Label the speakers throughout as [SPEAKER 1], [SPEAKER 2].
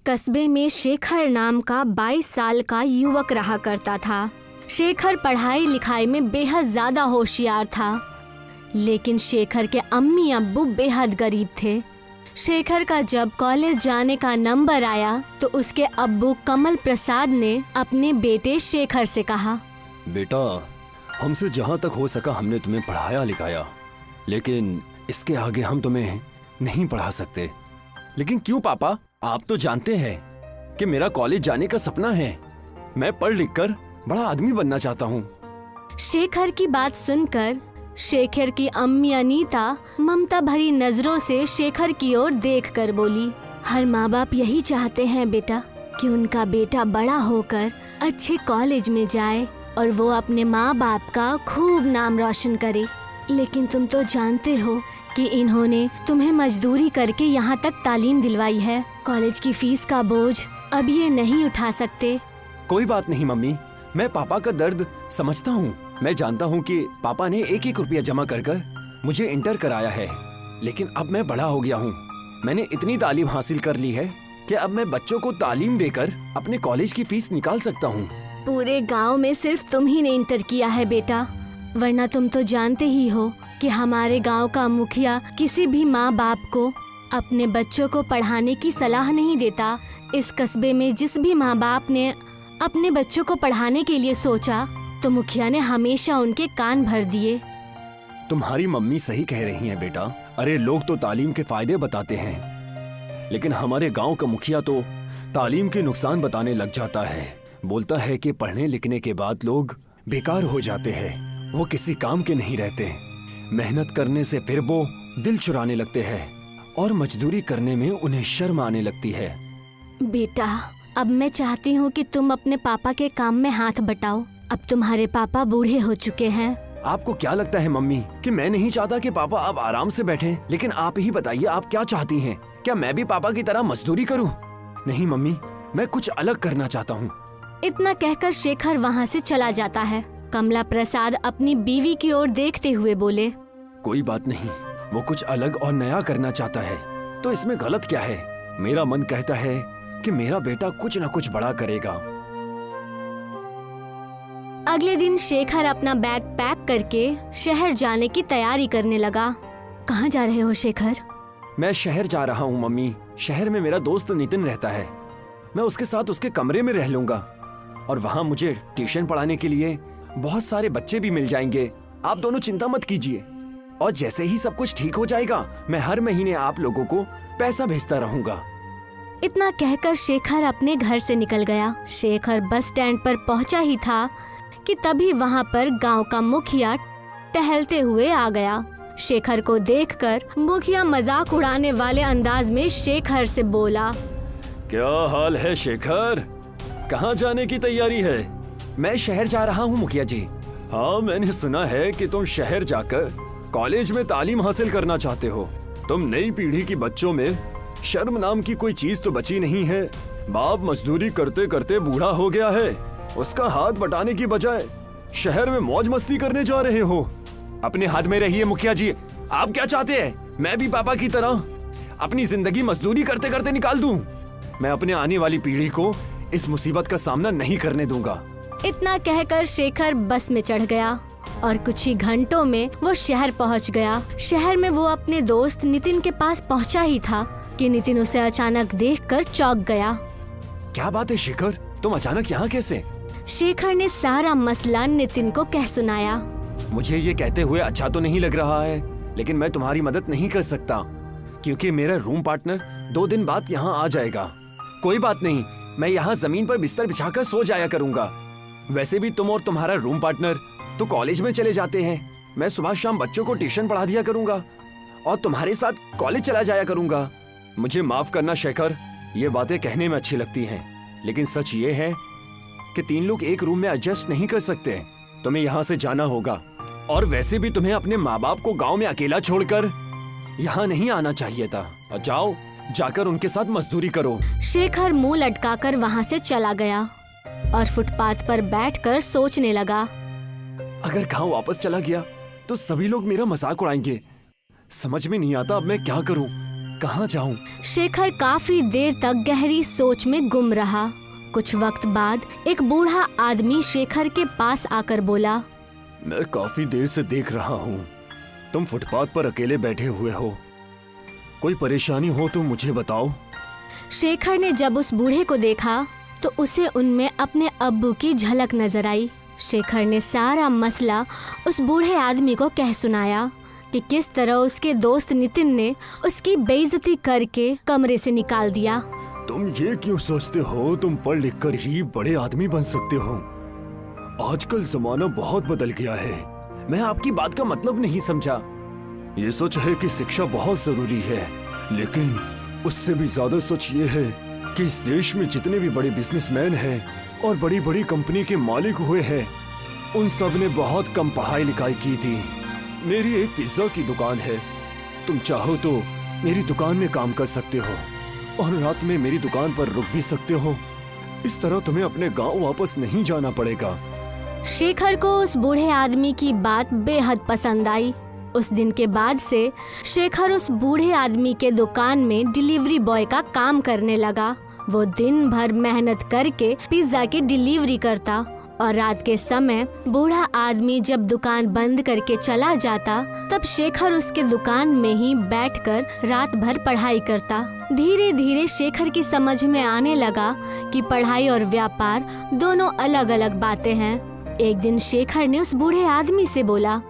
[SPEAKER 1] कस्बे में शेखर नाम का 22 साल का युवक रहा करता था। शेखर पढ़ाई लिखाई में बेहद ज्यादा होशियार था, लेकिन शेखर के अम्मी अब्बू बेहद गरीब थे। शेखर का जब कॉलेज जाने का नंबर आया तो उसके अब्बू कमल प्रसाद ने अपने बेटे शेखर से कहा,
[SPEAKER 2] बेटा, हमसे जहाँ तक हो सका हमने तुम्हें पढ़ाया लिखाया, लेकिन इसके आगे हम तुम्हें नहीं पढ़ा सकते। लेकिन क्यों पापा? आप तो जानते हैं कि मेरा कॉलेज जाने का सपना है। मैं पढ़ लिख कर बड़ा आदमी बनना चाहता हूँ।
[SPEAKER 1] शेखर की बात सुनकर शेखर की अम्मी अनीता ममता भरी नजरों से शेखर की ओर देखकर बोली, हर माँ बाप यही चाहते हैं बेटा कि उनका बेटा बड़ा होकर अच्छे कॉलेज में जाए और वो अपने माँ बाप का खूब नाम रोशन करे। लेकिन तुम तो जानते हो कि इन्होंने तुम्हें मजदूरी करके यहाँ तक तालीम दिलवाई है। कॉलेज की फीस का बोझ अब ये नहीं उठा सकते।
[SPEAKER 2] कोई बात नहीं मम्मी, मैं पापा का दर्द समझता हूँ। मैं जानता हूँ कि पापा ने एक एक रुपया जमा कर कर मुझे इंटर कराया है, लेकिन अब मैं बड़ा हो गया हूँ। मैंने इतनी तालीम हासिल कर ली है कि अब मैं बच्चों को तालीम देकर अपने कॉलेज की फीस निकाल सकता हूँ।
[SPEAKER 1] पूरे गांव में सिर्फ तुम ही ने इंटर किया है बेटा, वरना तुम तो जानते ही हो कि हमारे गांव का मुखिया किसी भी माँ बाप को अपने बच्चों को पढ़ाने की सलाह नहीं देता। इस कस्बे में जिस भी माँ बाप ने अपने बच्चों को पढ़ाने के लिए सोचा तो मुखिया ने हमेशा उनके कान भर दिए।
[SPEAKER 2] तुम्हारी मम्मी सही कह रही हैं बेटा। अरे लोग तो तालीम के फायदे बताते हैं, लेकिन हमारे गांव का मुखिया तो तालीम के नुकसान बताने लग जाता है। बोलता है कि पढ़ने लिखने के बाद लोग बेकार हो जाते हैं, वो किसी काम के नहीं रहते। मेहनत करने से फिर वो दिल चुराने लगते हैं और मजदूरी करने में उन्हें शर्म आने लगती है।
[SPEAKER 1] बेटा, अब मैं चाहती हूँ कि तुम अपने पापा के काम में हाथ बटाओ। अब तुम्हारे पापा बूढ़े हो चुके हैं।
[SPEAKER 2] आपको क्या लगता है मम्मी कि मैं नहीं चाहता कि पापा अब आराम से बैठें? लेकिन आप ही बताइए, आप क्या चाहती हैं? क्या मैं भी पापा की तरह मजदूरी करूं? नहीं मम्मी, मैं कुछ अलग करना चाहता हूं।
[SPEAKER 1] इतना कहकर शेखर वहाँ से चला जाता है। कमला प्रसाद अपनी बीवी की ओर देखते हुए बोले,
[SPEAKER 2] कोई बात नहीं, वो कुछ अलग और नया करना चाहता है तो इसमें गलत क्या है? मेरा मन कहता है कि मेरा बेटा कुछ न कुछ बड़ा करेगा।
[SPEAKER 1] अगले दिन शेखर अपना बैग पैक करके शहर जाने की तैयारी करने लगा। कहाँ जा रहे हो शेखर?
[SPEAKER 2] मैं शहर जा रहा हूँ मम्मी। शहर में मेरा दोस्त नितिन रहता है। मैं उसके साथ उसके कमरे में रह लूंगा और वहाँ मुझे ट्यूशन पढ़ाने के लिए बहुत सारे बच्चे भी मिल जाएंगे। आप दोनों चिंता मत कीजिए, और जैसे ही सब कुछ ठीक हो जाएगा मैं हर महीने आप लोगों को पैसा भेजता रहूंगा।
[SPEAKER 1] इतना कहकर शेखर अपने घर से निकल गया। शेखर बस स्टैंड पर पहुंचा ही था कि तभी वहां पर गांव का मुखिया टहलते हुए आ गया। शेखर को देखकर मुखिया मजाक उड़ाने वाले अंदाज में शेखर से बोला,
[SPEAKER 2] क्या हाल है शेखर? कहाँ जाने की तैयारी है? मैं शहर जा रहा हूँ मुखिया जी। हाँ, मैंने सुना है कि तुम शहर जाकर कॉलेज में तालीम हासिल करना चाहते हो। तुम नई पीढ़ी की बच्चों में शर्म नाम की कोई चीज तो बची नहीं है। बाप मजदूरी करते करते बूढ़ा हो गया है, उसका हाथ बटाने की बजाय शहर में मौज मस्ती करने जा रहे हो। अपने हाथ में रहिए मुखिया जी। आप क्या चाहते हैं? मैं भी पापा की तरह अपनी जिंदगी मजदूरी करते करते निकाल दूं? मैं अपने आने वाली पीढ़ी को इस मुसीबत का सामना नहीं करने दूंगा।
[SPEAKER 1] इतना कहकर शेखर बस में चढ़ गया और कुछ ही घंटों में वो शहर पहुंच गया। शहर में वो अपने दोस्त नितिन के पास पहुंचा ही था कि नितिन उसे अचानक देखकर चौंक गया।
[SPEAKER 2] क्या बात है शेखर, तुम अचानक यहाँ कैसे?
[SPEAKER 1] शेखर ने सारा मसला नितिन को कह सुनाया।
[SPEAKER 2] मुझे ये कहते हुए अच्छा तो नहीं लग रहा है, लेकिन मैं तुम्हारी मदद नहीं कर सकता क्योंकि मेरा रूम पार्टनर 2 दिन बाद यहाँ आ जाएगा। कोई बात नहीं, मैं यहाँ जमीन पर बिस्तर बिछाकर सो जाया करूंगा। वैसे भी तुम और तुम्हारा रूम पार्टनर तो कॉलेज में चले जाते हैं। मैं सुबह शाम बच्चों को ट्यूशन पढ़ा दिया करूंगा और तुम्हारे साथ कॉलेज चला जाया करूंगा। मुझे माफ करना शेखर, ये बातें कहने में अच्छी लगती हैं, लेकिन सच ये है कि 3 लोग एक रूम में एडजस्ट नहीं कर सकते। तुम्हें यहाँ से जाना होगा, और वैसे भी तुम्हें अपने माँ बाप को गाँव में अकेला छोड़कर यहाँ नहीं आना चाहिए था। जाओ, जाकर उनके साथ मजदूरी करो।
[SPEAKER 1] शेखर मुंह लटकाकर वहाँ से चला गया और फुटपाथ पर बैठकर सोचने लगा।
[SPEAKER 2] अगर गांव वापस चला गया तो सभी लोग मेरा मजाक उड़ाएंगे। समझ में नहीं आता अब मैं क्या करूं। कहाँ जाऊं?
[SPEAKER 1] शेखर काफी देर तक गहरी सोच में गुम रहा। कुछ वक्त बाद एक बूढ़ा आदमी शेखर के पास आकर बोला,
[SPEAKER 2] मैं काफी देर से देख रहा हूँ तुम फुटपाथ पर अकेले बैठे हुए हो। कोई परेशानी हो तो मुझे बताओ।
[SPEAKER 1] शेखर ने जब उस बूढ़े को देखा तो उसे उनमें अपने अब्बू की झलक नजर आई। शेखर ने सारा मसला उस बूढ़े आदमी को कह सुनाया कि किस तरह उसके दोस्त नितिन ने उसकी बेइज्जती करके कमरे से निकाल दिया।
[SPEAKER 2] तुम ये क्यों सोचते हो तुम पढ़ लिख कर ही बड़े आदमी बन सकते हो? आजकल जमाना बहुत बदल गया है। मैं आपकी बात का मतलब नहीं समझा। ये सच है कि शिक्षा बहुत जरूरी है, लेकिन उससे भी ज्यादा सच ये है कि इस देश में जितने भी बड़े बिजनेसमैन हैं और बड़ी बड़ी कंपनी के मालिक हुए हैं, उन सब ने बहुत कम पढ़ाई लिखाई की थी। मेरी एक पिज्जा की दुकान है। तुम चाहो तो मेरी दुकान में काम कर सकते हो और रात में मेरी दुकान पर रुक भी सकते हो। इस तरह तुम्हें अपने गांव वापस नहीं जाना पड़ेगा।
[SPEAKER 1] शेखर को उस बूढ़े आदमी की बात बेहद पसंद आई। उस दिन के बाद से शेखर उस बूढ़े आदमी के दुकान में डिलीवरी बॉय का काम करने लगा। वो दिन भर मेहनत करके पिज्जा की डिलीवरी करता और रात के समय बूढ़ा आदमी जब दुकान बंद करके चला जाता तब शेखर उसके दुकान में ही बैठकर रात भर पढ़ाई करता। धीरे धीरे शेखर की समझ में आने लगा कि पढ़ाई और व्यापार दोनों अलग अलग बातें हैं। एक दिन शेखर ने उस बूढ़े आदमी से बोला,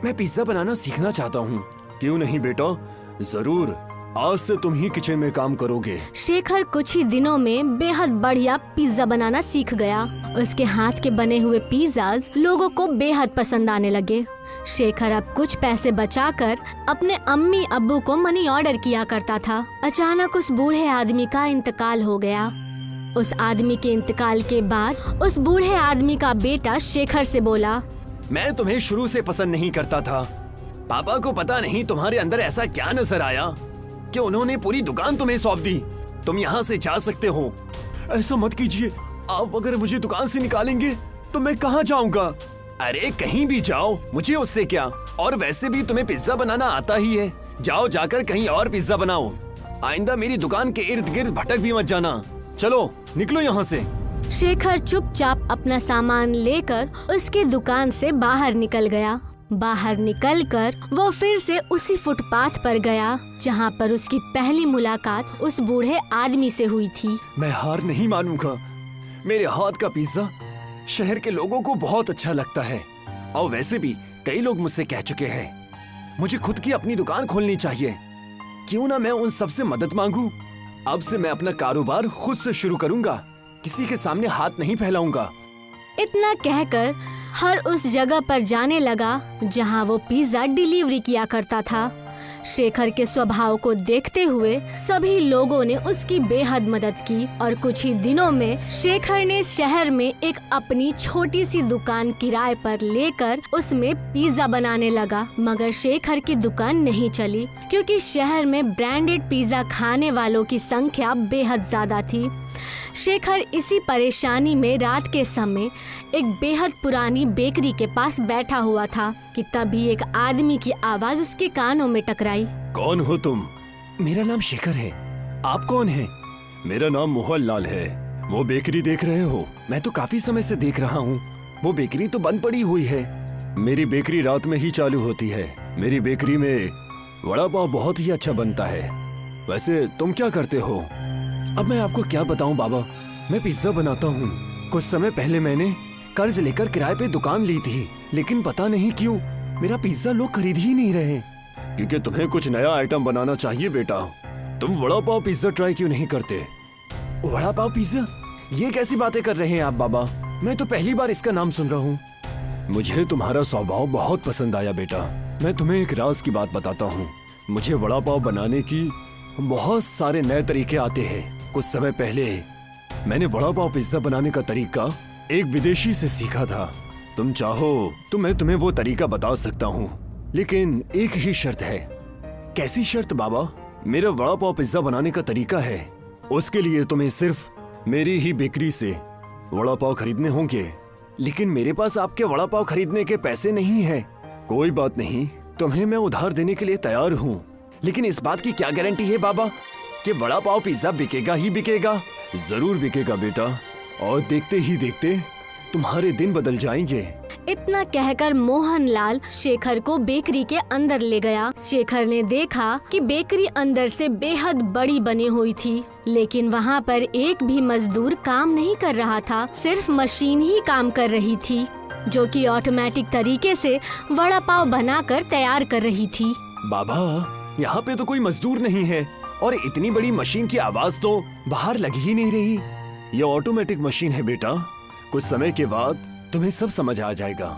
[SPEAKER 2] मैं पिज्जा बनाना सीखना चाहता हूँ। क्यों नहीं बेटा, जरूर, आज से तुम ही किचन में काम करोगे।
[SPEAKER 1] शेखर कुछ ही दिनों में बेहद बढ़िया पिज्जा बनाना सीख गया। उसके हाथ के बने हुए पिज्जाज लोगों को बेहद पसंद आने लगे। शेखर अब कुछ पैसे बचाकर अपने अम्मी अब्बू को मनी ऑर्डर किया करता था। अचानक उस बूढ़े आदमी का इंतकाल हो गया। उस आदमी के इंतकाल के बाद उस बूढ़े आदमी का बेटा शेखर से बोला,
[SPEAKER 2] मैं तुम्हें शुरू से पसंद नहीं करता था। पापा को पता नहीं तुम्हारे अंदर ऐसा क्या नजर आया कि उन्होंने पूरी दुकान तुम्हें सौंप दी। तुम यहाँ से जा सकते हो। ऐसा मत कीजिए। आप अगर मुझे दुकान से निकालेंगे तो मैं कहाँ जाऊँगा? अरे कहीं भी जाओ, मुझे उससे क्या। और वैसे भी तुम्हें पिज्जा बनाना आता ही है। जाओ जाकर कहीं और पिज्जा बनाओ। आइंदा मेरी दुकान के इर्द गिर्द भटक भी मत जाना। चलो निकलो यहाँ से।
[SPEAKER 1] शेखर चुपचाप अपना सामान लेकर उसके दुकान से बाहर निकल गया। बाहर निकलकर वो फिर से उसी फुटपाथ पर गया जहाँ पर उसकी पहली मुलाकात उस बूढ़े आदमी से हुई थी।
[SPEAKER 2] मैं हार नहीं मानूंगा। मेरे हाथ का पिज्जा शहर के लोगों को बहुत अच्छा लगता है और वैसे भी कई लोग मुझसे कह चुके हैं मुझे खुद की अपनी दुकान खोलनी चाहिए। क्यों ना मैं उन सबसे मदद मांगू। अब से मैं अपना कारोबार खुद से शुरू करूंगा। किसी के सामने हाथ नहीं फैलाऊंगा।
[SPEAKER 1] इतना कहकर हर उस जगह पर जाने लगा जहां वो पिज्जा डिलीवरी किया करता था। शेखर के स्वभाव को देखते हुए सभी लोगों ने उसकी बेहद मदद की और कुछ ही दिनों में शेखर ने शहर में एक अपनी छोटी सी दुकान किराए पर लेकर उसमें पिज्जा बनाने लगा। मगर शेखर की दुकान नहीं चली क्योंकि शहर में ब्रांडेड पिज्जा खाने वालों की संख्या बेहद ज्यादा थी। शेखर इसी परेशानी में रात के समय एक बेहद पुरानी बेकरी के पास बैठा हुआ था कि तभी एक आदमी की आवाज उसके कानों में टकराई।
[SPEAKER 2] कौन हो तुम? मेरा नाम शेखर है। आप कौन हैं? मेरा नाम मोहन लाल है। वो बेकरी देख रहे हो? मैं तो काफी समय से देख रहा हूँ। वो बेकरी तो बंद पड़ी हुई है। मेरी बेकरी रात में ही चालू होती है। मेरी बेकरी में वड़ा पाव बहुत ही अच्छा बनता है। वैसे तुम क्या करते हो? अब मैं आपको क्या बताऊं बाबा, मैं पिज्जा बनाता हूँ। कुछ समय पहले मैंने कर्ज लेकर किराए पे दुकान ली थी, लेकिन पता नहीं क्यों मेरा पिज्जा लोग खरीद ही नहीं रहे। क्योंकि तुम्हें कुछ नया आइटम बनाना चाहिए बेटा। तुम वड़ा पाव पिज्जा ट्राई क्यों नहीं करते? वड़ा पाव पिज्जा? ये कैसी बातें कर रहे हैं आप बाबा? मैं तो पहली बार इसका नाम सुन रहा हूँ। मुझे तुम्हारा स्वभाव बहुत पसंद आया बेटा। मैं तुम्हें एक राज की बात बताता हूँ। मुझे वड़ा पाव बनाने की बहुत सारे नए तरीके आते हैं। कुछ समय पहले मैंने वड़ा पाव पिज्जा बनाने का तरीका एक विदेशी से सीखा था। तुम चाहो तो मैं तुम्हें वो तरीका बता सकता हूँ, लेकिन एक ही शर्त है। कैसी शर्त बाबा? मेरा वड़ा पाव पिज्जा बनाने का तरीका है, उसके लिए तुम्हें सिर्फ मेरी ही बेकरी से वड़ा पाव खरीदने होंगे। लेकिन मेरे पास आपके वड़ा पाव खरीदने के पैसे नहीं है। कोई बात नहीं, तुम्हें मैं उधार देने के लिए तैयार हूँ। लेकिन इस बात की क्या गारंटी है बाबा कि वड़ा पाव पिज्जा बिकेगा ही बिकेगा? जरूर बिकेगा बेटा, और देखते ही देखते तुम्हारे दिन बदल जाएंगे।
[SPEAKER 1] इतना कहकर मोहनलाल शेखर को बेकरी के अंदर ले गया। शेखर ने देखा कि बेकरी अंदर से बेहद बड़ी बनी हुई थी, लेकिन वहाँ पर एक भी मजदूर काम नहीं कर रहा था। सिर्फ मशीन ही काम कर रही थी, जो कि ऑटोमेटिक तरीके से वड़ा पाव बनाकर तैयार कर रही थी।
[SPEAKER 2] बाबा, यहाँ पे तो कोई मजदूर नहीं है और इतनी बड़ी मशीन की आवाज तो बाहर लग ही नहीं रही। ये ऑटोमेटिक मशीन है बेटा, कुछ समय के बाद तुम्हें सब समझ आ जाएगा।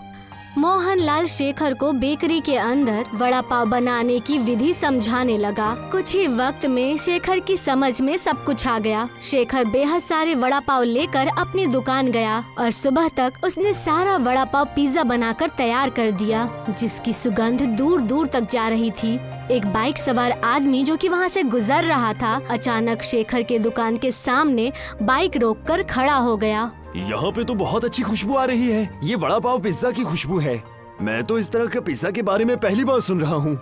[SPEAKER 1] मोहनलाल शेखर को बेकरी के अंदर वड़ा पाव बनाने की विधि समझाने लगा। कुछ ही वक्त में शेखर की समझ में सब कुछ आ गया। शेखर बेहद सारे वड़ा पाव लेकर अपनी दुकान गया और सुबह तक उसने सारा वड़ा पाव पिज्जा बनाकर तैयार कर दिया, जिसकी सुगंध दूर दूर तक जा रही थी। एक बाइक सवार आदमी जो कि वहाँ से गुजर रहा था, अचानक शेखर के दुकान के सामने बाइक रोककर खड़ा हो गया।
[SPEAKER 2] यहाँ पे तो बहुत अच्छी खुशबू आ रही है। ये वड़ा पाव पिज्जा की खुशबू है। मैं तो इस तरह के पिज्जा के बारे में पहली बार सुन रहा हूँ।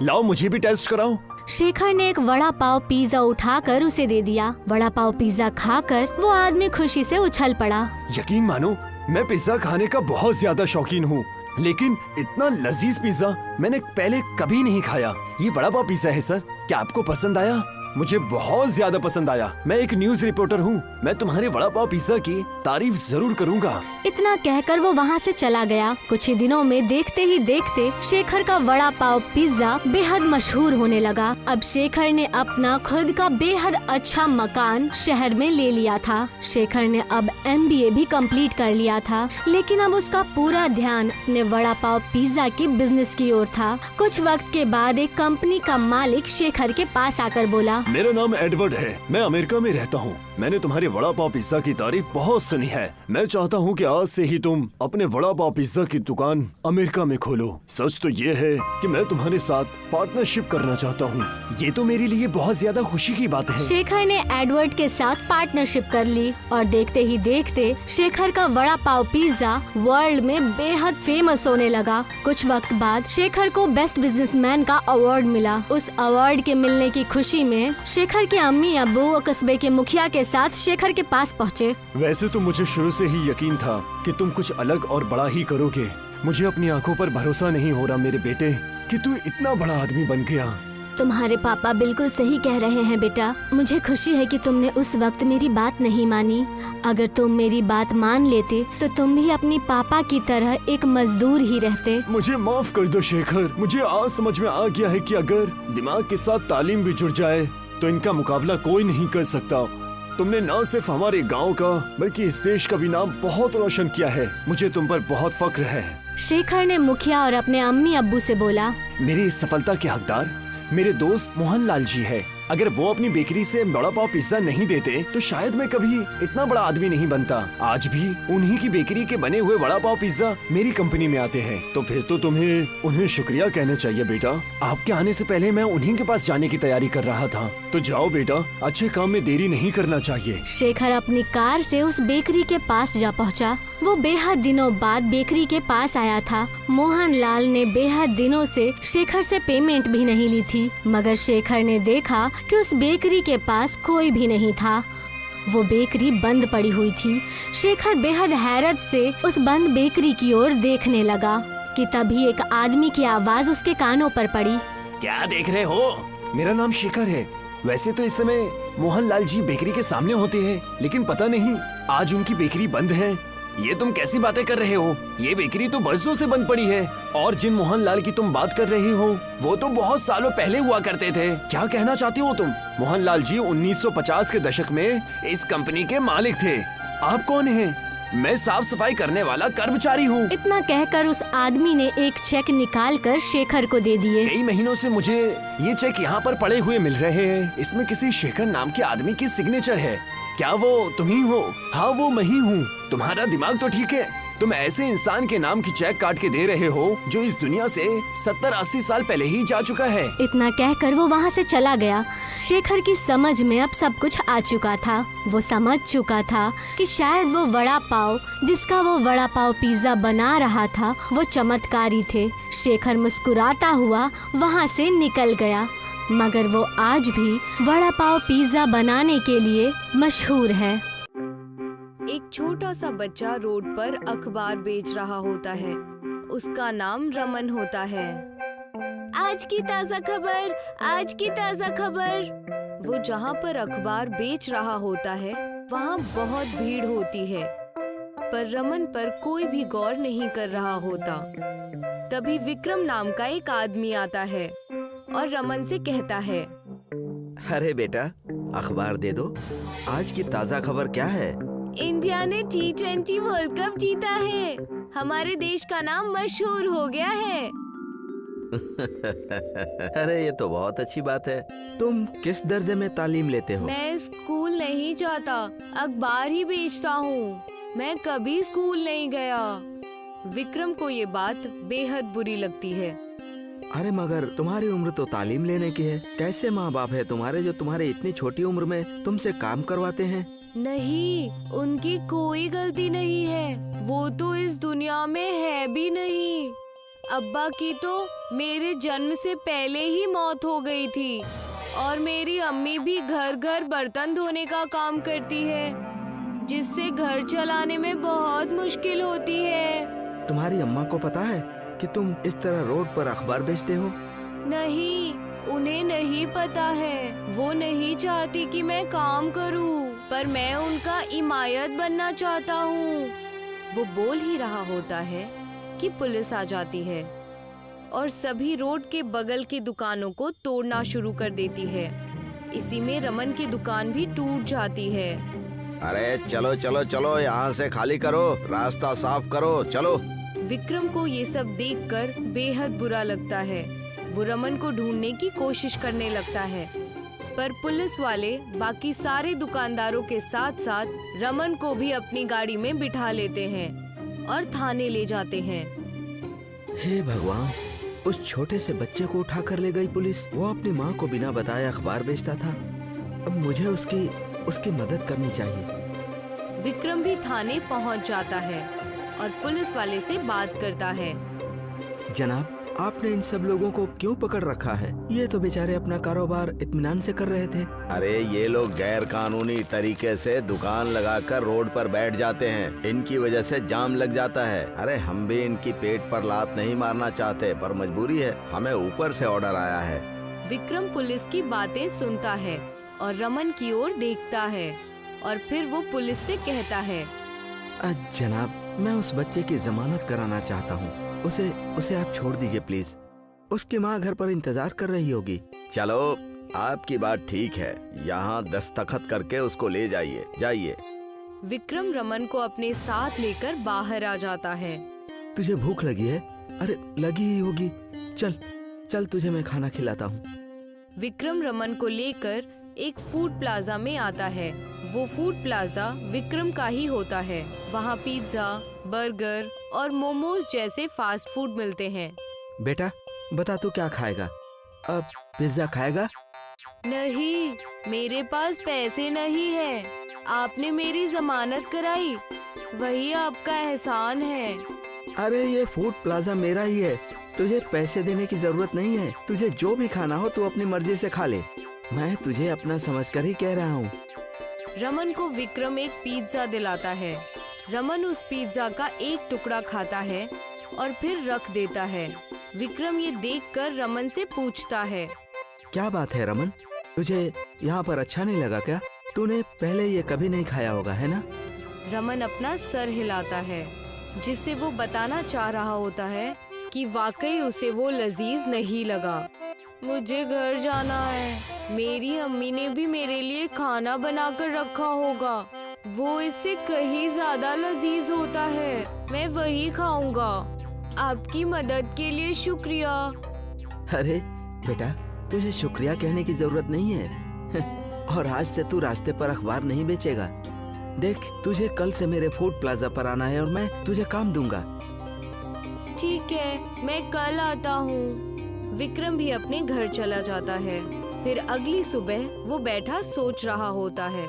[SPEAKER 2] लाओ मुझे भी टेस्ट कराओ।
[SPEAKER 1] शेखर ने एक वड़ा पाव पिज्जा उठाकर उसे दे दिया। वड़ा पाव पिज्जा खाकर वो आदमी खुशी से उछल पड़ा।
[SPEAKER 2] यकीन मानो, मैं पिज्जा खाने का बहुत ज्यादा शौकीन हूँ, लेकिन इतना लजीज पिज्जा मैंने पहले कभी नहीं खाया। ये वड़ा पाव पिज्जा है सर, क्या आपको पसंद आया? मुझे बहुत ज्यादा पसंद आया। मैं एक न्यूज रिपोर्टर हूँ, मैं तुम्हारे वड़ा पाव पिज्जा की तारीफ जरूर करूँगा।
[SPEAKER 1] इतना कहकर वो वहाँ से चला गया। कुछ ही दिनों में देखते ही देखते शेखर का वड़ा पाव पिज्जा बेहद मशहूर होने लगा। अब शेखर ने अपना खुद का बेहद अच्छा मकान शहर में ले लिया था। शेखर ने अब MBA भी कंप्लीट कर लिया था, लेकिन अब उसका पूरा ध्यान अपने वड़ा पाव पिज्जा के बिजनेस की ओर था। कुछ वक्त के बाद एक कंपनी का मालिक शेखर के पास आकर बोला,
[SPEAKER 2] मेरा नाम एडवर्ड है, मैं अमेरिका में रहता हूँ। मैंने तुम्हारे वड़ा पाव पिज्जा की तारीफ बहुत सुनी है। मैं चाहता हूँ कि आज से ही तुम अपने वड़ा पाव पिज्जा की दुकान अमेरिका में खोलो। सच तो ये है कि मैं तुम्हारे साथ पार्टनरशिप करना चाहता हूँ। ये तो मेरे लिए बहुत ज्यादा खुशी की बात है।
[SPEAKER 1] शेखर ने एडवर्ड के साथ पार्टनरशिप कर ली और देखते ही देखते शेखर का वड़ा पाव पिज्जा वर्ल्ड में बेहद फेमस होने लगा। कुछ वक्त बाद शेखर को बेस्ट बिजनेसमैन का अवार्ड मिला। उस अवार्ड के मिलने की खुशी में शेखर के अम्मी अब्बू और कस्बे के मुखिया के साथ शेखर के पास पहुँचे।
[SPEAKER 2] वैसे तो मुझे शुरू से ही यकीन था कि तुम कुछ अलग और बड़ा ही करोगे। मुझे अपनी आंखों पर भरोसा नहीं हो रहा मेरे बेटे कि तू इतना बड़ा आदमी बन गया।
[SPEAKER 1] तुम्हारे पापा बिल्कुल सही कह रहे हैं बेटा। मुझे खुशी है कि तुमने उस वक्त मेरी बात नहीं मानी। अगर तुम मेरी बात मान लेते तो तुम भी अपनी पापा की तरह एक मजदूर ही रहते।
[SPEAKER 2] मुझे माफ कर दो शेखर। मुझे आज समझ में आ गया है कि अगर दिमाग के साथ तालीम भी जुड़ जाए तो इनका मुकाबला कोई नहीं कर सकता। तुमने न सिर्फ हमारे गांव का बल्कि इस देश का भी नाम बहुत रोशन किया है। मुझे तुम पर बहुत फक्र है।
[SPEAKER 1] शेखर ने मुखिया और अपने अम्मी अब्बू से बोला,
[SPEAKER 2] मेरी इस सफलता के हकदार मेरे दोस्त मोहनलाल जी है। अगर वो अपनी बेकरी से वड़ा पाव पिज्जा नहीं देते तो शायद मैं कभी इतना बड़ा आदमी नहीं बनता। आज भी उन्हीं की बेकरी के बने हुए वड़ा पाव पिज्जा मेरी कंपनी में आते हैं। तो फिर तो तुम्हें उन्हें शुक्रिया कहना चाहिए बेटा। आपके आने से पहले मैं उन्हीं के पास जाने की तैयारी कर रहा था। तो जाओ बेटा, अच्छे काम में देरी नहीं करना चाहिए।
[SPEAKER 1] शेखर अपनी कार से उस बेकरी के पास जा पहुंचा। वो बेहद दिनों बाद बेकरी के पास आया था। मोहनलाल ने बेहद दिनों से शेखर से पेमेंट भी नहीं ली थी, मगर शेखर ने देखा कि उस बेकरी के पास कोई भी नहीं था। वो बेकरी बंद पड़ी हुई थी। शेखर बेहद हैरत से उस बंद बेकरी की ओर देखने लगा कि तभी एक आदमी की आवाज उसके कानों पर पड़ी।
[SPEAKER 2] क्या देख रहे हो? मेरा नाम शेखर है। वैसे तो इस समय मोहनलाल जी बेकरी के सामने होते हैं, लेकिन पता नहीं आज उनकी बेकरी बंद है। ये तुम कैसी बातें कर रहे हो? ये बेकरी तो बरसों से बंद पड़ी है। और जिन मोहनलाल की तुम बात कर रहे हो वो तो बहुत सालों पहले हुआ करते थे। क्या कहना चाहते हो तुम? मोहनलाल जी 1950 के दशक में इस कंपनी के मालिक थे। आप कौन हैं? मैं साफ सफाई करने वाला कर्मचारी हूँ।
[SPEAKER 1] इतना कहकर उस आदमी ने एक चेक निकालकर शेखर को दे दिए।
[SPEAKER 2] कई महीनों से मुझे ये चेक यहाँ पर पड़े हुए मिल रहे हैं। इसमें किसी शेखर नाम के आदमी की सिग्नेचर है। क्या वो तुम ही हो? हाँ, वो मैं ही हूँ। तुम्हारा दिमाग तो ठीक है। तुम ऐसे इंसान के नाम की चेक काट के दे रहे हो जो इस दुनिया से 70-80 साल पहले ही जा चुका है।
[SPEAKER 1] इतना कहकर वो वहाँ से चला गया। शेखर की समझ में अब सब कुछ आ चुका था। वो समझ चुका था कि शायद वो वड़ा पाव जिसका वो वड़ा पाव पिज्जा बना रहा था वो चमत्कारी थे। शेखर मुस्कुराता हुआ वहाँ से निकल गया। मगर वो आज भी वड़ा पाव पिज्जा बनाने के लिए मशहूर है।
[SPEAKER 3] एक छोटा सा बच्चा रोड पर अखबार बेच रहा होता है। उसका नाम रमन होता है। आज की ताजा खबर, आज की ताजा खबर। वो जहाँ पर अखबार बेच रहा होता है वहाँ बहुत भीड़ होती है, पर रमन पर कोई भी गौर नहीं कर रहा होता। तभी विक्रम नाम का एक आदमी आता है और रमन से कहता है,
[SPEAKER 4] अरे बेटा, अखबार दे दो। आज की ताजा खबर क्या है?
[SPEAKER 3] इंडिया ने T20 वर्ल्ड कप जीता है। हमारे देश का नाम मशहूर हो गया है।
[SPEAKER 4] अरे ये तो बहुत अच्छी बात है। तुम किस दर्जे में तालीम लेते हो?
[SPEAKER 3] मैं स्कूल नहीं जाता, अखबार ही बेचता हूँ। मैं कभी स्कूल नहीं गया। विक्रम को ये बात बेहद बुरी लगती है।
[SPEAKER 4] अरे मगर तुम्हारी उम्र तो तालीम लेने की है। कैसे माँ बाप है तुम्हारे जो तुम्हारे इतनी छोटी उम्र में तुमसे काम करवाते हैं?
[SPEAKER 3] नहीं, उनकी कोई गलती नहीं है। वो तो इस दुनिया में है भी नहीं। अब्बा की तो मेरे जन्म से पहले ही मौत हो गई थी और मेरी अम्मी भी घर घर बर्तन धोने का काम करती है, जिससे घर चलाने में बहुत मुश्किल होती है।
[SPEAKER 4] तुम्हारी अम्मा को पता है कि तुम इस तरह रोड पर अखबार बेचते हो?
[SPEAKER 3] नहीं, उन्हें नहीं पता है। वो नहीं चाहती कि मैं काम करूं, पर मैं उनका इमायत बनना चाहता हूँ। वो बोल ही रहा होता है कि पुलिस आ जाती है और सभी रोड के बगल की दुकानों को तोड़ना शुरू कर देती है। इसी में रमन की दुकान भी टूट जाती है।
[SPEAKER 4] अरे चलो चलो चलो, यहाँ से खाली करो, रास्ता साफ करो, चलो।
[SPEAKER 3] विक्रम को ये सब देखकर बेहद बुरा लगता है। वो रमन को ढूंढने की कोशिश करने लगता है, पर पुलिस वाले बाकी सारे दुकानदारों के साथ साथ रमन को भी अपनी गाड़ी में बिठा लेते हैं और थाने ले जाते हैं।
[SPEAKER 4] हे भगवान, उस छोटे से बच्चे को उठा कर ले गई पुलिस। वो अपनी माँ को बिना बताए अखबार बेचता था। अब मुझे उसकी मदद करनी चाहिए।
[SPEAKER 3] विक्रम भी थाने पहुंच जाता है और पुलिस वाले से बात करता है।
[SPEAKER 4] जनाब, आपने इन सब लोगों को क्यों पकड़ रखा है? ये तो बेचारे अपना कारोबार इत्मीनान से कर रहे थे। अरे ये लोग गैर कानूनी तरीके से दुकान लगाकर रोड पर बैठ जाते हैं। इनकी वजह से जाम लग जाता है। अरे हम भी इनकी पेट पर लात नहीं मारना चाहते, पर मजबूरी है, हमें ऊपर से ऑर्डर आया है।
[SPEAKER 3] विक्रम पुलिस की बातें सुनता है और रमन की ओर देखता है और फिर वो पुलिस से कहता है,
[SPEAKER 4] जनाब, मैं उस बच्चे की जमानत कराना चाहता हूँ। उसे आप छोड़ दीजिए प्लीज। उसकी माँ घर पर इंतजार कर रही होगी। चलो, आपकी बात ठीक है। यहाँ दस्तखत करके उसको ले जाइए, जाइए।
[SPEAKER 3] विक्रम रमन को अपने साथ लेकर बाहर आ जाता है।
[SPEAKER 4] तुझे भूख लगी है? अरे लगी ही होगी। चल चल, तुझे मैं खाना खिलाता हूँ।
[SPEAKER 3] विक्रम रमन को लेकर एक फूड प्लाजा में आता है। वो फूड प्लाजा विक्रम का ही होता है। वहाँ पिज्जा, बर्गर और मोमोज जैसे फास्ट फूड मिलते हैं।
[SPEAKER 4] बेटा बता, तू क्या खाएगा? अब पिज्जा खाएगा?
[SPEAKER 3] नहीं, मेरे पास पैसे नहीं है। आपने मेरी जमानत कराई, वही आपका एहसान है।
[SPEAKER 4] अरे ये फूड प्लाजा मेरा ही है, तुझे पैसे देने की जरूरत नहीं है। तुझे जो भी खाना हो तू अपनी मर्जी से खा ले। मैं तुझे अपना समझकर ही कह रहा हूँ।
[SPEAKER 3] रमन को विक्रम एक पिज्जा दिलाता है। रमन उस पिज्जा का एक टुकड़ा खाता है और फिर रख देता है। विक्रम ये देखकर रमन से पूछता है,
[SPEAKER 4] क्या बात है रमन, तुझे यहाँ पर अच्छा नहीं लगा क्या? तूने पहले ये कभी नहीं खाया होगा, है ना?
[SPEAKER 3] रमन अपना सर हिलाता है, जिससे वो बताना चाह रहा होता है कि वाकई उसे वो लजीज नहीं लगा। मुझे घर जाना है। मेरी अम्मी ने भी मेरे लिए खाना बनाकर रखा होगा। वो इससे कहीं ज्यादा लजीज होता है। मैं वही खाऊंगा। आपकी मदद के लिए शुक्रिया।
[SPEAKER 4] अरे बेटा, तुझे शुक्रिया कहने की जरूरत नहीं है। और आज से तू रास्ते पर अखबार नहीं बेचेगा। देख, तुझे कल से मेरे फूड प्लाजा पर आना है और मैं तुझे काम दूंगा।
[SPEAKER 3] ठीक है, मैं कल आता हूँ। विक्रम भी अपने घर चला जाता है। फिर अगली सुबह वो बैठा सोच रहा होता है।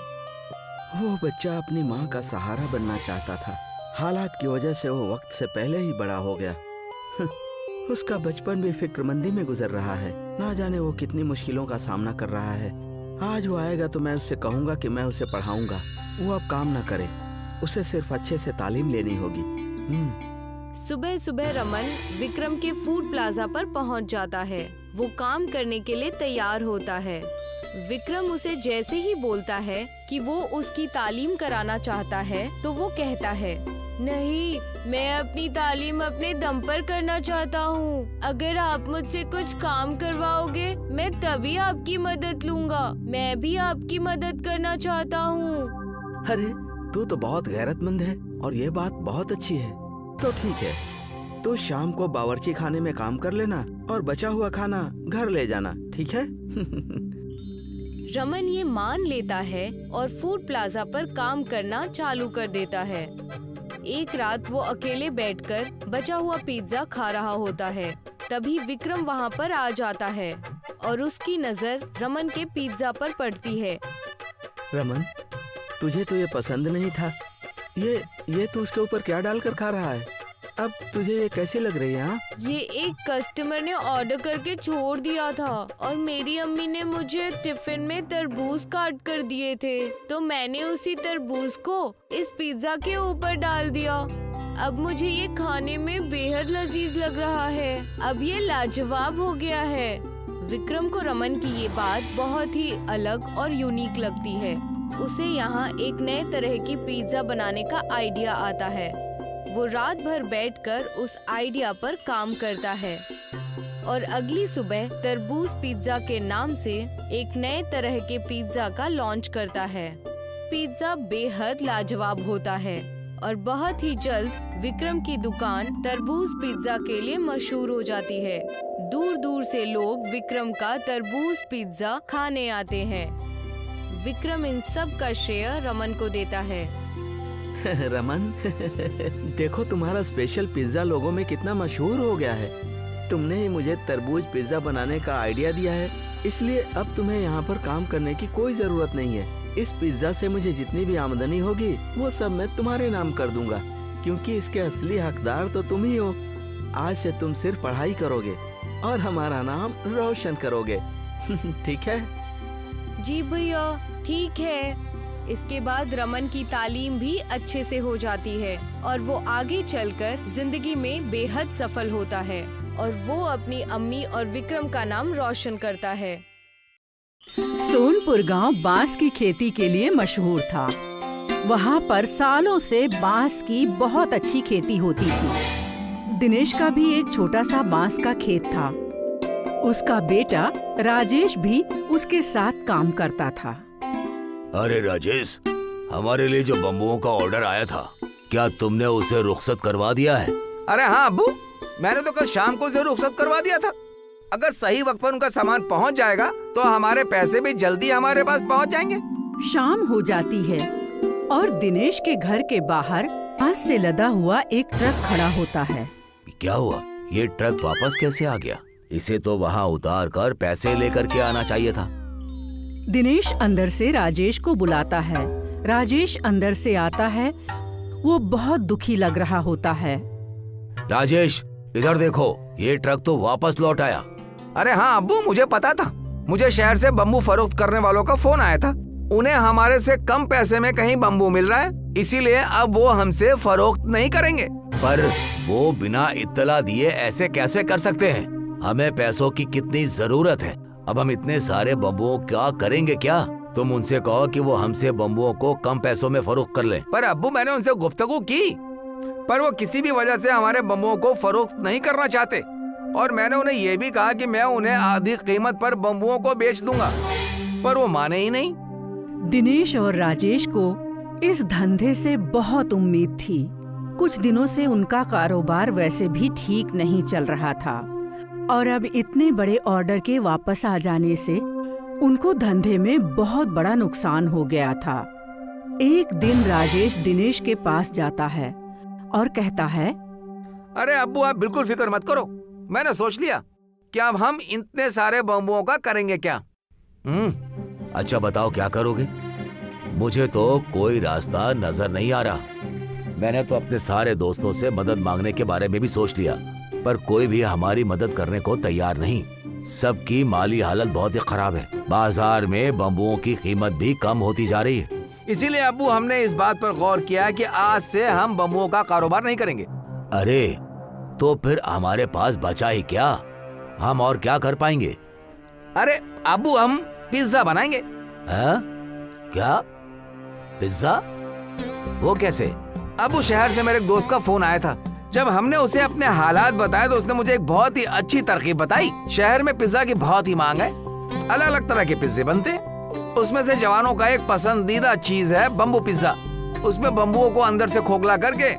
[SPEAKER 4] वो बच्चा अपनी माँ का सहारा बनना चाहता था। हालात की वजह से वो वक्त से पहले ही बड़ा हो गया। उसका बचपन भी फिक्रमंदी में गुजर रहा है। ना जाने वो कितनी मुश्किलों का सामना कर रहा है। आज वो आएगा तो मैं उससे कहूँगा कि मैं उसे पढ़ाऊंगा। वो अब काम ना करे, उसे सिर्फ अच्छे से तालीम लेनी होगी।
[SPEAKER 3] सुबह सुबह रमन विक्रम के फूड प्लाजा पर पहुंच जाता है। वो काम करने के लिए तैयार होता है। विक्रम उसे जैसे ही बोलता है कि वो उसकी तालीम कराना चाहता है तो वो कहता है, नहीं, मैं अपनी तालीम अपने दम पर करना चाहता हूँ। अगर आप मुझसे कुछ काम करवाओगे मैं तभी आपकी मदद लूँगा। मैं भी आपकी मदद करना चाहता हूँ।
[SPEAKER 4] अरे तू तो बहुत गैरतमंद है और ये बात बहुत अच्छी है। तो ठीक है, तो शाम को बावर्ची खाने में काम कर लेना और बचा हुआ खाना घर ले जाना, ठीक है?
[SPEAKER 3] रमन ये मान लेता है और फूड प्लाजा पर काम करना चालू कर देता है। एक रात वो अकेले बैठकर बचा हुआ पिज्जा खा रहा होता है। तभी विक्रम वहाँ पर आ जाता है और उसकी नजर रमन के पिज्जा पर पड़ती है।
[SPEAKER 4] रमन, तुझे तो ये पसंद नहीं था। ये तू उसके ऊपर क्या डालकर खा रहा है? अब तुझे ये कैसी लग रही है?
[SPEAKER 3] ये एक कस्टमर ने ऑर्डर करके छोड़ दिया था और मेरी अम्मी ने मुझे टिफिन में तरबूज काट कर दिए थे, तो मैंने उसी तरबूज को इस पिज्जा के ऊपर डाल दिया। अब मुझे ये खाने में बेहद लजीज लग रहा है। अब ये लाजवाब हो गया है। विक्रम को रमन की ये बात बहुत ही अलग और यूनिक लगती है। उसे यहाँ एक नए तरह की पिज्जा बनाने का आइडिया आता है। वो रात भर बैठकर उस आइडिया पर काम करता है और अगली सुबह तरबूज पिज्जा के नाम से एक नए तरह के पिज्जा का लॉन्च करता है। पिज्जा बेहद लाजवाब होता है और बहुत ही जल्द विक्रम की दुकान तरबूज पिज्जा के लिए मशहूर हो जाती है। दूर दूर से लोग विक्रम का तरबूज पिज्जा खाने आते हैं। विक्रम इन सब का श्रेय रमन को देता है।
[SPEAKER 4] रमन, देखो तुम्हारा स्पेशल पिज्जा लोगों में कितना मशहूर हो गया है। तुमने ही मुझे तरबूज पिज्जा बनाने का आइडिया दिया है, इसलिए अब तुम्हें यहाँ पर काम करने की कोई जरूरत नहीं है। इस पिज्जा से मुझे जितनी भी आमदनी होगी वो सब मैं तुम्हारे नाम कर दूंगा, क्योंकि इसके असली हकदार तो तुम ही हो। आज से तुम सिर्फ पढ़ाई करोगे और हमारा नाम रोशन करोगे। ठीक है?
[SPEAKER 3] जी भैया, ठीक है। इसके बाद रमन की तालीम भी अच्छे से हो जाती है और वो आगे चलकर जिंदगी में बेहद सफल होता है और वो अपनी अम्मी और विक्रम का नाम रोशन करता है।
[SPEAKER 5] सोनपुर गांव बांस की खेती के लिए मशहूर था। वहां पर सालों से बांस की बहुत अच्छी खेती होती थी। दिनेश का भी एक छोटा सा बांस का खेत था। उसका बेटा राजेश भी उसके साथ काम करता था।
[SPEAKER 6] अरे राजेश, हमारे लिए जो बम्बुओं का ऑर्डर आया था, क्या तुमने उसे रुखसत करवा दिया है?
[SPEAKER 7] अरे हाँ अब्बू, मैंने तो कल शाम को उसे रुखसत करवा दिया था। अगर सही वक्त पर उनका सामान पहुंच जाएगा तो हमारे पैसे भी जल्दी हमारे पास पहुंच जाएंगे।
[SPEAKER 5] शाम हो जाती है और दिनेश के घर के बाहर बांस से लदा हुआ एक ट्रक खड़ा होता है।
[SPEAKER 6] क्या हुआ? ये ट्रक वापस कैसे आ गया? इसे तो वहाँ उतार कर पैसे लेकर के आना चाहिए था।
[SPEAKER 5] दिनेश अंदर से राजेश को बुलाता है। राजेश अंदर से आता है। वो बहुत दुखी लग रहा होता है।
[SPEAKER 6] राजेश, इधर देखो, ये ट्रक तो वापस लौट आया।
[SPEAKER 7] अरे हाँ अब्बू, मुझे पता था। मुझे शहर से बम्बू फरोख्त करने वालों का फोन आया था। उन्हें हमारे से कम पैसे में कहीं बम्बू मिल रहा है, इसीलिए अब वो हमसे फरोख्त नहीं करेंगे।
[SPEAKER 6] पर वो बिना इत्तला दिए ऐसे कैसे कर सकते हैं? हमें पैसों की कितनी जरूरत है। अब हम इतने सारे बम्बुओं का करेंगे क्या? तुम उनसे कहो कि वो हमसे बम्बुओं को कम पैसों में फरोख्त कर लें।
[SPEAKER 7] पर अब्बू, मैंने उनसे गुफ्तगू की, पर वो किसी भी वजह से हमारे बम्बुओं को फरोख्त नहीं करना चाहते। और मैंने उन्हें ये भी कहा कि मैं उन्हें आधी कीमत पर बम्बुओं को बेच दूंगा, पर वो माने ही नहीं।
[SPEAKER 5] दिनेश और राजेश को इस धंधे से बहुत उम्मीद थी। कुछ दिनों से उनका कारोबार वैसे भी ठीक नहीं चल रहा था और अब इतने बड़े ऑर्डर के वापस आ जाने से उनको धंधे में बहुत बड़ा नुकसान हो गया था। एक दिन राजेश दिनेश के पास जाता है और कहता है,
[SPEAKER 7] अरे अब्बू, आप बिल्कुल फिक्र मत करो। मैंने सोच लिया कि अब हम इतने सारे बम्बुओं का करेंगे क्या।
[SPEAKER 6] अच्छा बताओ, क्या करोगे? मुझे तो कोई रास्ता नजर नहीं आ रहा। मैंने तो अपने सारे दोस्तों से मदद मांगने के बारे में भी सोच लिया, पर कोई भी हमारी मदद करने को तैयार नहीं। सबकी माली हालत बहुत ही खराब है। बाजार में बम्बुओं की कीमत भी कम होती जा रही है।
[SPEAKER 7] इसीलिए अब्बू हमने इस बात पर गौर किया कि आज से हम बम्बुओं का कारोबार नहीं करेंगे।
[SPEAKER 6] अरे तो फिर हमारे पास बचा ही क्या? हम और क्या कर पाएंगे?
[SPEAKER 7] अरे अब्बू हम पिज्जा बनाएंगे।
[SPEAKER 6] हाँ? क्या पिज्जा? वो कैसे?
[SPEAKER 7] अब्बू शहर से मेरे एक दोस्त का फोन आया था। जब हमने उसे अपने हालात बताए तो उसने मुझे एक बहुत ही अच्छी तरकीब बताई। शहर में पिज्जा की बहुत ही मांग है, अलग अलग तरह के पिज्जे बनते हैं। उसमें से जवानों का एक पसंदीदा चीज है बम्बू पिज्जा। उसमें बम्बुओं को अंदर से खोखला करके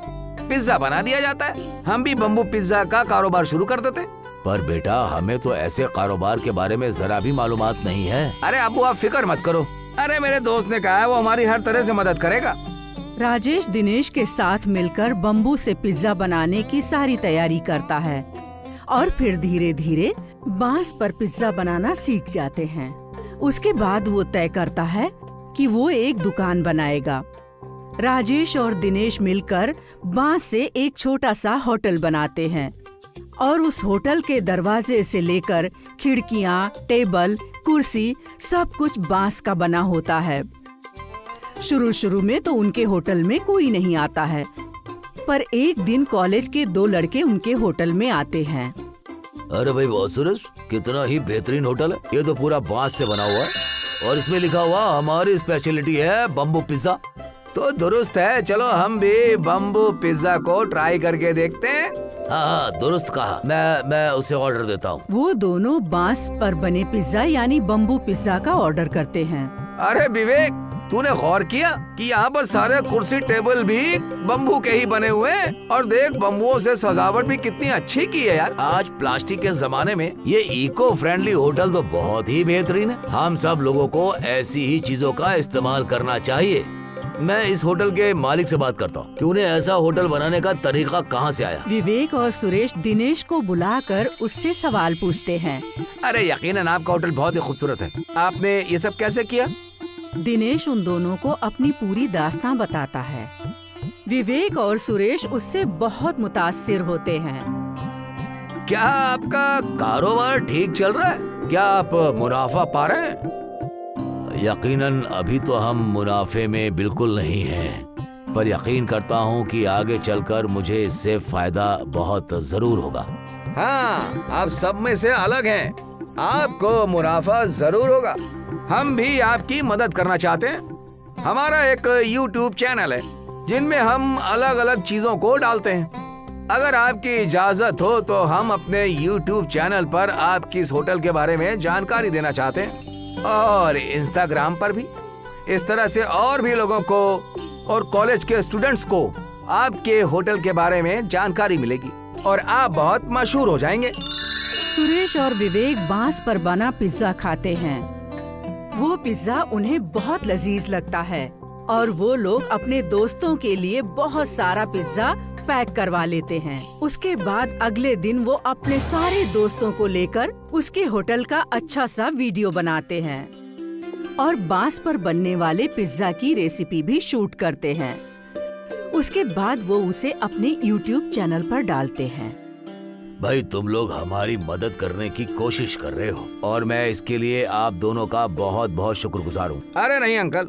[SPEAKER 7] पिज्जा बना दिया जाता है। हम भी बम्बू पिज्जा का कारोबार शुरू कर देते।
[SPEAKER 6] पर बेटा हमें तो ऐसे कारोबार के बारे में जरा भी मालूमात नहीं है।
[SPEAKER 7] अरे अब्बू आप फिक्र मत करो। अरे मेरे दोस्त ने कहा है वो हमारी हर तरह से मदद करेगा।
[SPEAKER 5] राजेश दिनेश के साथ मिलकर बम्बू से पिज्जा बनाने की सारी तैयारी करता है और फिर धीरे धीरे बांस पर पिज्जा बनाना सीख जाते हैं। उसके बाद वो तय करता है कि वो एक दुकान बनाएगा। राजेश और दिनेश मिलकर बांस से एक छोटा सा होटल बनाते हैं और उस होटल के दरवाजे से लेकर खिड़कियां, टेबल, कुर्सी सब कुछ बांस का बना होता है। शुरू में तो उनके होटल में कोई नहीं आता है, पर एक दिन कॉलेज के 2 लड़के उनके होटल में आते हैं।
[SPEAKER 6] अरे भाई बहुत सुरेश, कितना ही बेहतरीन होटल है। ये तो पूरा बांस से बना हुआ है और इसमें लिखा हुआ हमारी स्पेशलिटी है बम्बू पिज्जा।
[SPEAKER 7] तो दुरुस्त है, चलो हम भी बम्बू पिज्जा को ट्राई करके देखते हैं।
[SPEAKER 6] हाँ दुरुस्त कहा। मैं उसे ऑर्डर देता हूँ।
[SPEAKER 5] वो दोनों बांस पर बने पिज्जा यानी बम्बू पिज्जा का ऑर्डर करते हैं।
[SPEAKER 7] अरे विवेक, तूने गौर किया कि यहाँ पर सारे कुर्सी टेबल भी बम्बू के ही बने हुए हैं और देख बम्बुओं से सजावट भी कितनी अच्छी की है यार।
[SPEAKER 6] आज प्लास्टिक के जमाने में ये इको फ्रेंडली होटल तो बहुत ही बेहतरीन है। हम सब लोगों को ऐसी ही चीजों का इस्तेमाल करना चाहिए। मैं इस होटल के मालिक से बात करता हूँ कि उन्हें ऐसा होटल बनाने का तरीका कहाँ से आया।
[SPEAKER 5] विवेक और सुरेश दिनेश को बुलाकर उससे सवाल पूछते हैं।
[SPEAKER 7] अरे यकीनन आपका होटल बहुत ही खूबसूरत है। आपने ये सब कैसे किया?
[SPEAKER 5] दिनेश उन दोनों को अपनी पूरी दास्तां बताता है। विवेक और सुरेश उससे बहुत मुतासिर होते हैं।
[SPEAKER 6] क्या आपका कारोबार ठीक चल रहा है? क्या आप मुनाफा पा रहे हैं? यकीनन अभी तो हम मुनाफे में बिल्कुल नहीं हैं, पर यकीन करता हूँ कि आगे चलकर मुझे इससे फायदा बहुत जरूर होगा।
[SPEAKER 7] हाँ, आप सब में से अलग हैं, आपको मुनाफा जरूर होगा। हम भी आपकी मदद करना चाहते हैं। हमारा एक YouTube चैनल है जिनमें हम अलग अलग चीजों को डालते हैं। अगर आपकी इजाजत हो तो हम अपने YouTube चैनल पर आपकी इस होटल के बारे में जानकारी देना चाहते हैं और Instagram पर भी। इस तरह से और भी लोगों को और कॉलेज के स्टूडेंट्स को आपके होटल के बारे में जानकारी मिलेगी और आप बहुत मशहूर हो जाएंगे।
[SPEAKER 5] सुरेश और विवेक बांस पर बना पिज्जा खाते हैं। वो पिज्जा उन्हें बहुत लजीज लगता है और वो लोग अपने दोस्तों के लिए बहुत सारा पिज्जा पैक करवा लेते हैं। उसके बाद अगले दिन वो अपने सारे दोस्तों को लेकर उसके होटल का अच्छा सा वीडियो बनाते हैं और बांस पर बनने वाले पिज्जा की रेसिपी भी शूट करते हैं। उसके बाद वो उसे अपने YouTube चैनल पर डालते हैं।
[SPEAKER 6] भाई तुम लोग हमारी मदद करने की कोशिश कर रहे हो और मैं इसके लिए आप दोनों का बहुत बहुत शुक्रगुजार हूँ।
[SPEAKER 7] अरे नहीं अंकल,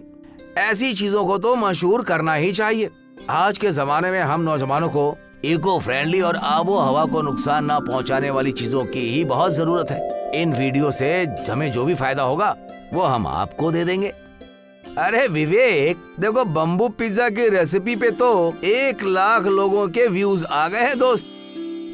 [SPEAKER 7] ऐसी चीजों को तो मशहूर करना ही चाहिए। आज के जमाने में हम नौजवानों को
[SPEAKER 6] इको फ्रेंडली और आबो हवा को नुकसान ना पहुंचाने वाली चीजों की ही बहुत जरूरत है।
[SPEAKER 7] इन वीडियो से हमें जो भी फायदा होगा वो हम आपको दे देंगे। अरे विवेक, देखो बम्बू पिज्जा की रेसिपी पे तो 1 लाख लोगों के व्यूज आ गए हैं दोस्त।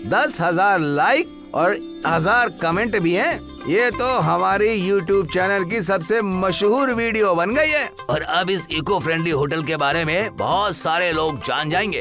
[SPEAKER 7] 10,000 लाइक और 1000 कमेंट भी हैं। ये तो हमारी YouTube चैनल की सबसे मशहूर वीडियो बन गई है
[SPEAKER 6] और अब इस इको फ्रेंडली होटल के बारे में बहुत सारे लोग जान जाएंगे।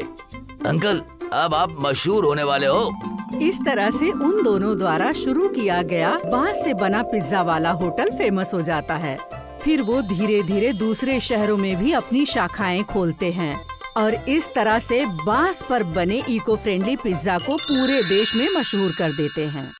[SPEAKER 6] अंकल, अब आप मशहूर होने वाले हो।
[SPEAKER 5] इस तरह से उन दोनों द्वारा शुरू किया गया बांस से बना पिज्जा वाला होटल फेमस हो जाता है। फिर वो धीरे धीरे दूसरे शहरों में भी अपनी शाखाएं खोलते हैं और इस तरह से बांस पर बने इको फ्रेंडली पिज्जा को पूरे देश में मशहूर कर देते हैं।